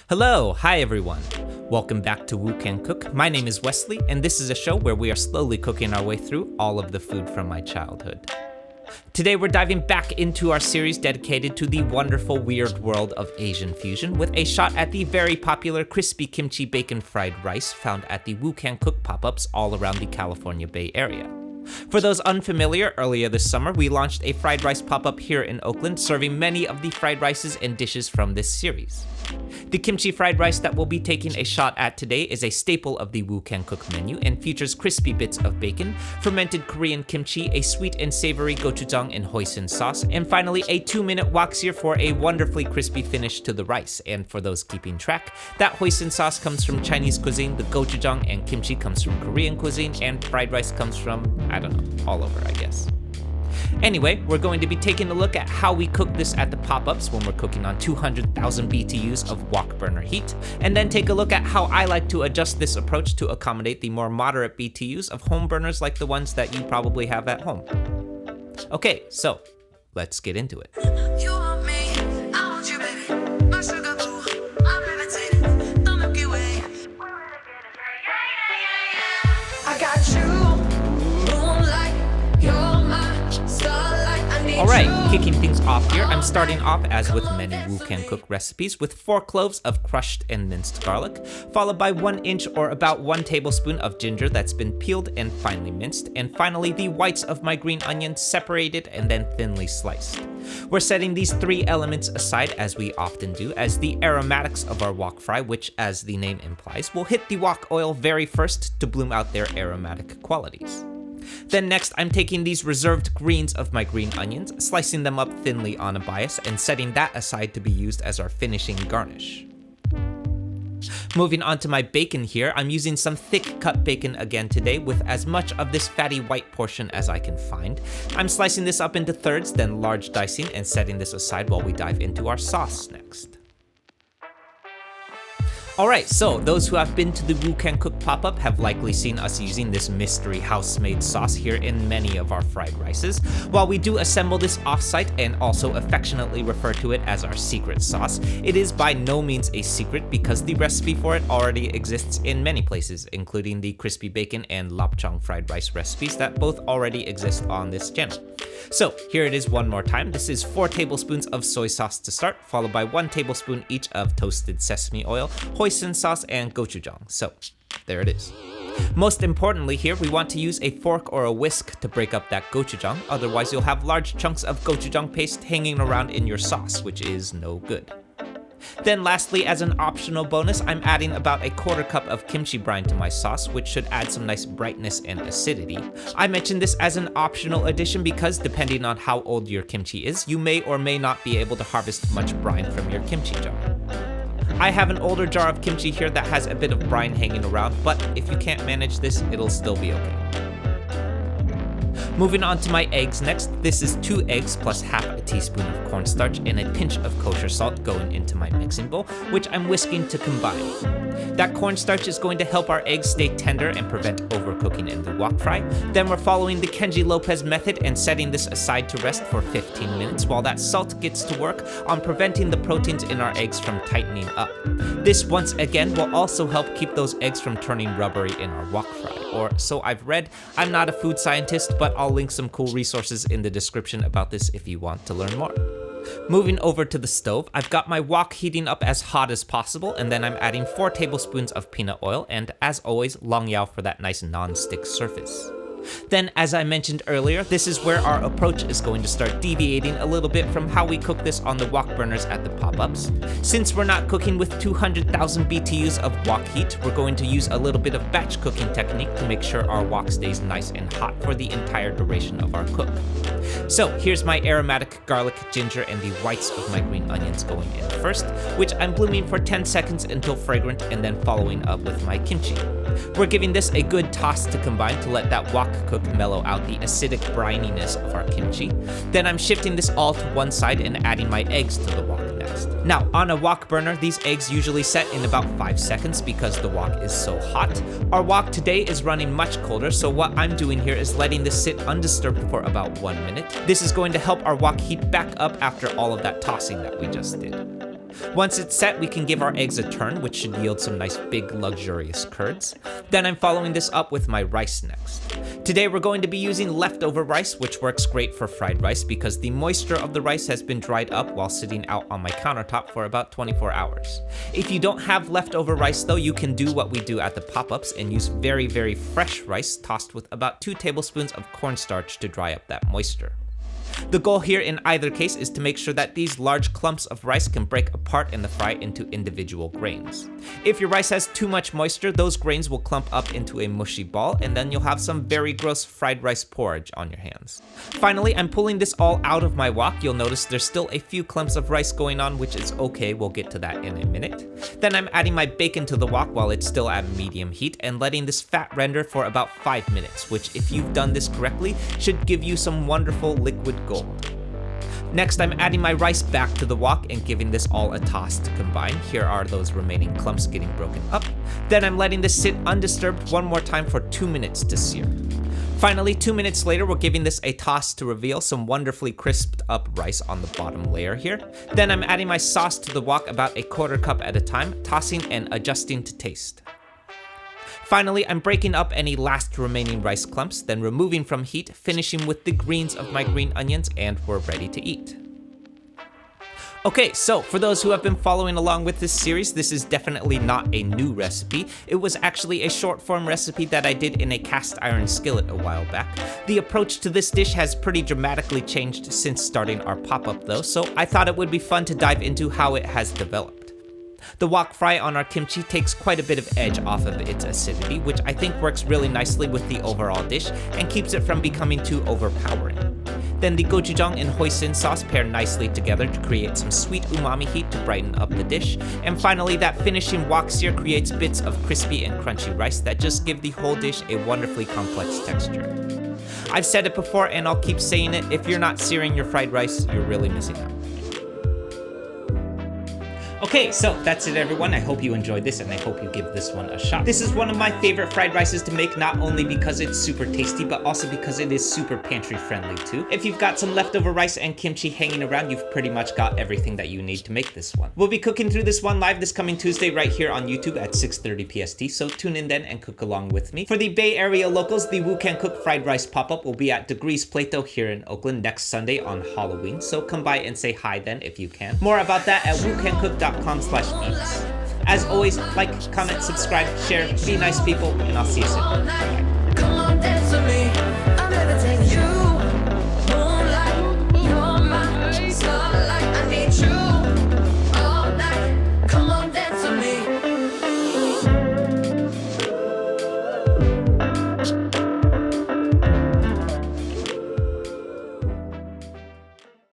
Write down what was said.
Hello, hi everyone. Welcome back to Woo Can Cook. My name is Wesley, and this is a show where we are slowly cooking our way through all of the food from my childhood. Today we're diving back into our series dedicated to the wonderful weird world of Asian fusion with a shot at the very popular crispy kimchi bacon fried rice found at the Woo Can Cook pop-ups all around the California Bay Area. For those unfamiliar, earlier this summer we launched a fried rice pop-up here in Oakland serving many of the fried rices and dishes from this series. The kimchi fried rice that we'll be taking a shot at today is a staple of the Woo Can Cook menu and features crispy bits of bacon, fermented Korean kimchi, a sweet and savory gochujang and hoisin sauce, and finally a 2-minute wok sear for a wonderfully crispy finish to the rice. And for those keeping track, that hoisin sauce comes from Chinese cuisine, the gochujang and kimchi comes from Korean cuisine, and fried rice comes from, I don't know, all over I guess. Anyway, we're going to be taking a look at how we cook this at the pop-ups when we're cooking on 200,000 BTUs of wok burner heat, and then take a look at how I like to adjust this approach to accommodate the more moderate BTUs of home burners like the ones that you probably have at home. Okay, so let's get into it. You want me, I want you, baby. My sugar boo, I'm levitating. The Milky Way. I got you, moonlight. You're my starlight. I need Alright, you. kicking things off here, I'm starting off as with many Woo Can Cook recipes with 4 cloves of crushed and minced garlic, followed by 1 inch or about 1 tablespoon of ginger that's been peeled and finely minced, and finally the whites of my green onions separated and then thinly sliced. We're setting these 3 elements aside as we often do, as the aromatics of our wok fry, which as the name implies, will hit the wok oil very first to bloom out their aromatic qualities. Then next, I'm taking these reserved greens of my green onions, slicing them up thinly on a bias, and setting that aside to be used as our finishing garnish. Moving on to my bacon here, I'm using some thick cut bacon again today with as much of this fatty white portion as I can find. I'm slicing this up into thirds, then large dicing, and setting this aside while we dive into our sauce next. Alright, so those who have been to the Woo Can Cook pop-up have likely seen us using this mystery house-made sauce here in many of our fried rices. While we do assemble this off-site and also affectionately refer to it as our secret sauce, it is by no means a secret because the recipe for it already exists in many places, including the crispy bacon and lapchang fried rice recipes that both already exist on this channel. So here it is one more time. This is 4 tablespoons of soy sauce to start, followed by 1 tablespoon each of toasted sesame oil, hoisin sauce, and gochujang. So there it is. Most importantly here, we want to use a fork or a whisk to break up that gochujang, otherwise you'll have large chunks of gochujang paste hanging around in your sauce, which is no good. Then lastly, as an optional bonus, I'm adding about a 1/4 cup of kimchi brine to my sauce, which should add some nice brightness and acidity. I mention this as an optional addition because depending on how old your kimchi is, you may or may not be able to harvest much brine from your kimchi jar. I have an older jar of kimchi here that has a bit of brine hanging around, but if you can't manage this, it'll still be okay. Moving on to my eggs next, this is 2 eggs plus half a teaspoon of cornstarch and a pinch of kosher salt going into my mixing bowl, which I'm whisking to combine. That cornstarch is going to help our eggs stay tender and prevent overcooking in the wok fry. Then we're following the Kenji Lopez method and setting this aside to rest for 15 minutes while that salt gets to work on preventing the proteins in our eggs from tightening up. This once again will also help keep those eggs from turning rubbery in our wok fry, or so I've read. I'm not a food scientist, but I'll link some cool resources in the description about this if you want to learn more. Moving over to the stove, I've got my wok heating up as hot as possible, and then I'm adding 4 tablespoons of peanut oil, and as always, long yao for that nice non-stick surface. Then, as I mentioned earlier, this is where our approach is going to start deviating a little bit from how we cook this on the wok burners at the pop-ups. Since we're not cooking with 200,000 BTUs of wok heat, we're going to use a little bit of batch cooking technique to make sure our wok stays nice and hot for the entire duration of our cook. So here's my aromatic garlic, ginger, and the whites of my green onions going in first, which I'm blooming for 10 seconds until fragrant, and then following up with my kimchi. We're giving this a good toss to combine to let that wok cook mellow out the acidic brininess of our kimchi. Then I'm shifting this all to one side and adding my eggs to the wok next. Now, on a wok burner, these eggs usually set in about 5 seconds because the wok is so hot. Our wok today is running much colder, so what I'm doing here is letting this sit undisturbed for about 1 minute. This is going to help our wok heat back up after all of that tossing that we just did. Once it's set, we can give our eggs a turn, which should yield some nice big luxurious curds. Then I'm following this up with my rice next. Today we're going to be using leftover rice, which works great for fried rice because the moisture of the rice has been dried up while sitting out on my countertop for about 24 hours. If you don't have leftover rice though, you can do what we do at the pop-ups and use very, very fresh rice tossed with about 2 tablespoons of cornstarch to dry up that moisture. The goal here in either case is to make sure that these large clumps of rice can break apart in the fry into individual grains. If your rice has too much moisture, those grains will clump up into a mushy ball, and then you'll have some very gross fried rice porridge on your hands. Finally, I'm pulling this all out of my wok. You'll notice there's still a few clumps of rice going on, which is okay, we'll get to that in a minute. Then I'm adding my bacon to the wok while it's still at medium heat and letting this fat render for about 5 minutes, which if you've done this correctly, should give you some wonderful liquid gold. Next, I'm adding my rice back to the wok and giving this all a toss to combine. Here are those remaining clumps getting broken up. Then I'm letting this sit undisturbed one more time for 2 minutes to sear. Finally, 2 minutes later, we're giving this a toss to reveal some wonderfully crisped up rice on the bottom layer here. Then I'm adding my sauce to the wok about 1/4 cup at a time, tossing and adjusting to taste. Finally, I'm breaking up any last remaining rice clumps, then removing from heat, finishing with the greens of my green onions, and we're ready to eat. Okay, so for those who have been following along with this series, this is definitely not a new recipe. It was actually a short form recipe that I did in a cast iron skillet a while back. The approach to this dish has pretty dramatically changed since starting our pop-up though, so I thought it would be fun to dive into how it has developed. The wok fry on our kimchi takes quite a bit of edge off of its acidity, which I think works really nicely with the overall dish and keeps it from becoming too overpowering. Then the gochujang and hoisin sauce pair nicely together to create some sweet umami heat to brighten up the dish. And finally, that finishing wok sear creates bits of crispy and crunchy rice that just give the whole dish a wonderfully complex texture. I've said it before and I'll keep saying it, if you're not searing your fried rice, you're really missing out. Okay, so that's it everyone. I hope you enjoyed this and I hope you give this one a shot. This is one of my favorite fried rices to make, not only because it's super tasty, but also because it is super pantry friendly too. If you've got some leftover rice and kimchi hanging around, you've pretty much got everything that you need to make this one. We'll be cooking through this one live this coming Tuesday right here on YouTube at 6:30 PST, so tune in then and cook along with me. For the Bay Area locals, the Woo Can Cook Fried Rice pop-up will be at Degrees Plato here in Oakland next Sunday on Halloween, so come by and say hi then if you can. More about that at woocancook.com/eats. As always, like, comment, subscribe, share, be nice people, and I'll see you soon. Bye-bye.